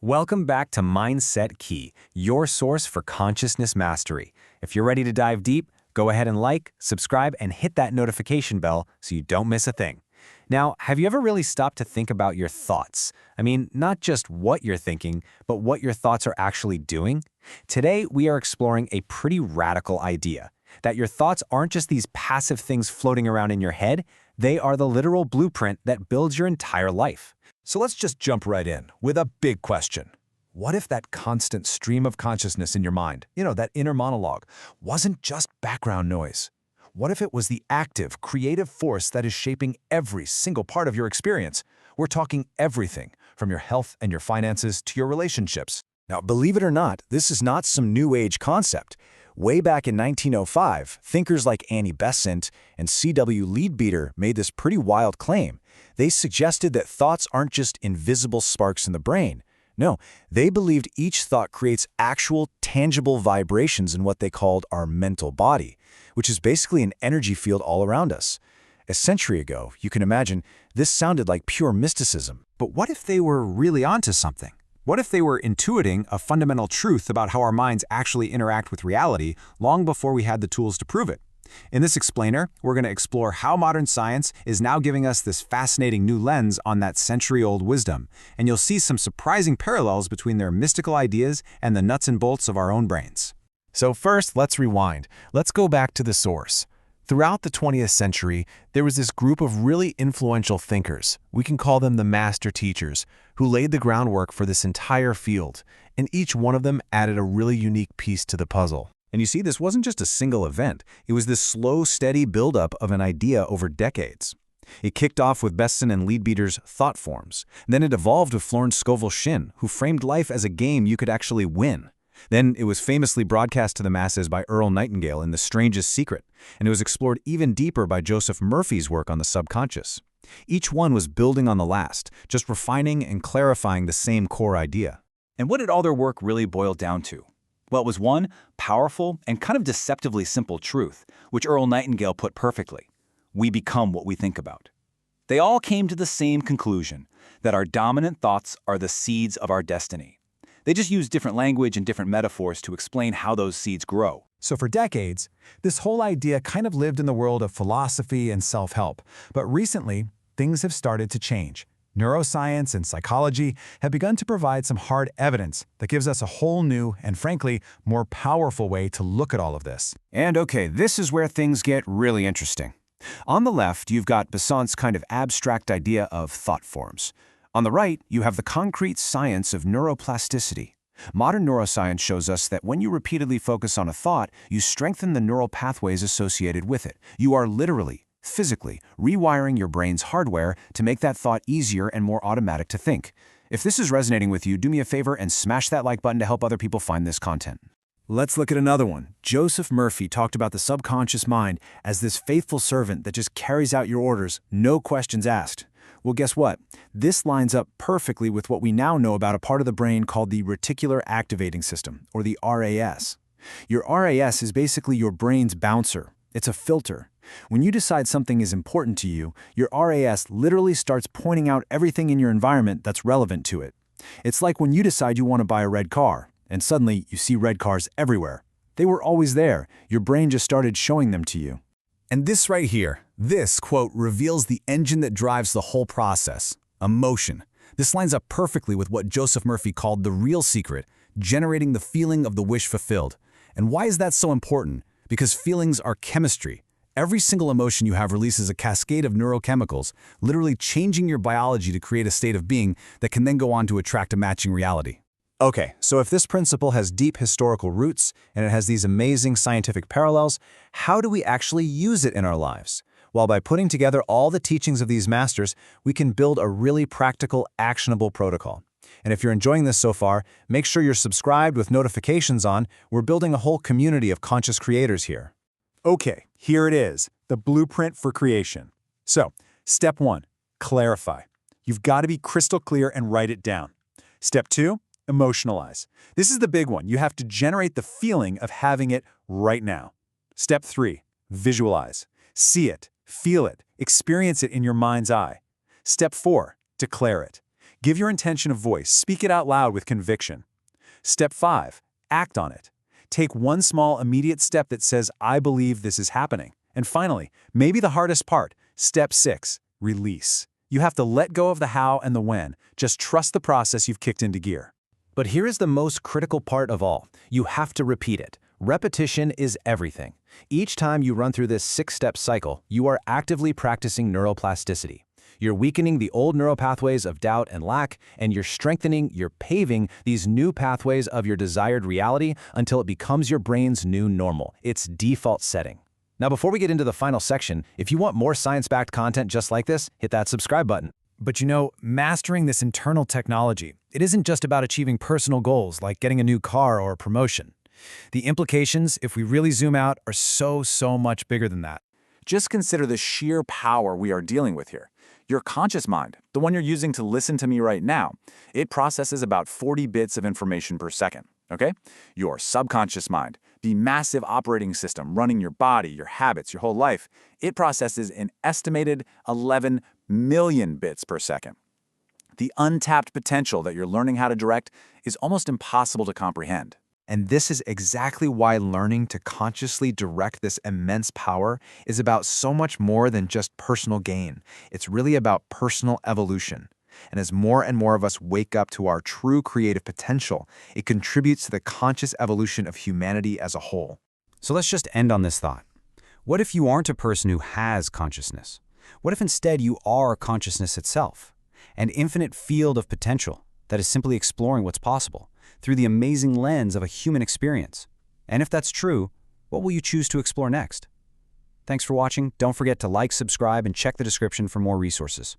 Welcome back to Mindset Key, your source for consciousness mastery. If you're ready to dive deep, go ahead and like, subscribe, and hit that notification bell so you don't miss a thing. Now, have you ever really stopped to think about your thoughts? I mean, not just what you're thinking, but what your thoughts are actually doing? Today, we are exploring a pretty radical idea, that your thoughts aren't just these passive things floating around in your head, they are the literal blueprint that builds your entire life. So let's just jump right in with a big question. What if that constant stream of consciousness in your mind, that inner monologue, wasn't just background noise? What if it was the active, creative force that is shaping every single part of your experience? We're talking everything, from your health and your finances to your relationships. Now, believe it or not, this is not some new age concept. Way back in 1905, thinkers like Annie Besant and C.W. Leadbeater made this pretty wild claim. They suggested that thoughts aren't just invisible sparks in the brain. No, they believed each thought creates actual, tangible vibrations in what they called our mental body, which is basically an energy field all around us. A century ago, you can imagine, this sounded like pure mysticism. But what if they were really onto something? What if they were intuiting a fundamental truth about how our minds actually interact with reality long before we had the tools to prove it? In this explainer, we're going to explore how modern science is now giving us this fascinating new lens on that century-old wisdom, and you'll see some surprising parallels between their mystical ideas and the nuts and bolts of our own brains. So first, let's rewind. Let's go back to the source. Throughout the 20th century, there was this group of really influential thinkers, we can call them the master teachers, who laid the groundwork for this entire field, and each one of them added a really unique piece to the puzzle. And you see, this wasn't just a single event. It was this slow, steady buildup of an idea over decades. It kicked off with Besant and Leadbeater's thought forms. Then it evolved with Florence Scovel Shinn, who framed life as a game you could actually win. Then it was famously broadcast to the masses by Earl Nightingale in The Strangest Secret, and it was explored even deeper by Joseph Murphy's work on the subconscious. Each one was building on the last, just refining and clarifying the same core idea. And what did all their work really boil down to? Well, it was one powerful and kind of deceptively simple truth, which Earl Nightingale put perfectly. We become what we think about. They all came to the same conclusion, that our dominant thoughts are the seeds of our destiny. They just used different language and different metaphors to explain how those seeds grow. So for decades, this whole idea kind of lived in the world of philosophy and self-help. But recently, things have started to change. Neuroscience and psychology have begun to provide some hard evidence that gives us a whole new and, frankly, more powerful way to look at all of this. And okay, this is where things get really interesting. On the left, you've got Besant's kind of abstract idea of thought forms. On the right, you have the concrete science of neuroplasticity. Modern neuroscience shows us that when you repeatedly focus on a thought, you strengthen the neural pathways associated with it. You are literally, physically, rewiring your brain's hardware to make that thought easier and more automatic to think. If this is resonating with you, do me a favor and smash that like button to help other people find this content. Let's look at another one. Joseph Murphy talked about the subconscious mind as this faithful servant that just carries out your orders, no questions asked. Well, guess what? This lines up perfectly with what we now know about a part of the brain called the reticular activating system, or the RAS. Your RAS is basically your brain's bouncer. It's a filter. When you decide something is important to you, your RAS literally starts pointing out everything in your environment that's relevant to it. It's like when you decide you want to buy a red car, and suddenly you see red cars everywhere. They were always there. Your brain just started showing them to you. And this right here, this, quote, reveals the engine that drives the whole process, emotion. This lines up perfectly with what Joseph Murphy called the real secret, generating the feeling of the wish fulfilled. And why is that so important? Because feelings are chemistry. Every single emotion you have releases a cascade of neurochemicals, literally changing your biology to create a state of being that can then go on to attract a matching reality. Okay, so if this principle has deep historical roots and it has these amazing scientific parallels, how do we actually use it in our lives? Well, by putting together all the teachings of these masters, we can build a really practical, actionable protocol. And if you're enjoying this so far, make sure you're subscribed with notifications on. We're building a whole community of conscious creators here. Okay, here it is, the blueprint for creation. So, step 1, clarify. You've got to be crystal clear and write it down. Step 2, emotionalize. This is the big one. You have to generate the feeling of having it right now. Step 3, visualize. See it, feel it, experience it in your mind's eye. Step 4, declare it. Give your intention a voice. Speak it out loud with conviction. Step 5. Act on it. Take one small, immediate step that says, I believe this is happening. And finally, maybe the hardest part, Step 6. Release. You have to let go of the how and the when. Just trust the process you've kicked into gear. But here is the most critical part of all. You have to repeat it. Repetition is everything. Each time you run through this 6-step cycle, you are actively practicing neuroplasticity. You're weakening the old neural pathways of doubt and lack, and you're paving these new pathways of your desired reality until it becomes your brain's new normal, its default setting. Now, before we get into the final section, if you want more science-backed content just like this, hit that subscribe button. But mastering this internal technology, it isn't just about achieving personal goals like getting a new car or a promotion. The implications, if we really zoom out, are so much bigger than that. Just consider the sheer power we are dealing with here. Your conscious mind, the one you're using to listen to me right now, it processes about 40 bits of information per second, okay? Your subconscious mind, the massive operating system running your body, your habits, your whole life, it processes an estimated 11 million bits per second. The untapped potential that you're learning how to direct is almost impossible to comprehend. And this is exactly why learning to consciously direct this immense power is about so much more than just personal gain. It's really about personal evolution. And as more and more of us wake up to our true creative potential, it contributes to the conscious evolution of humanity as a whole. So let's just end on this thought. What if you aren't a person who has consciousness? What if instead you are consciousness itself? An infinite field of potential that is simply exploring what's possible through the amazing lens of a human experience. And if that's true, what will you choose to explore next? Thanks for watching. Don't forget to like, subscribe, and check the description for more resources.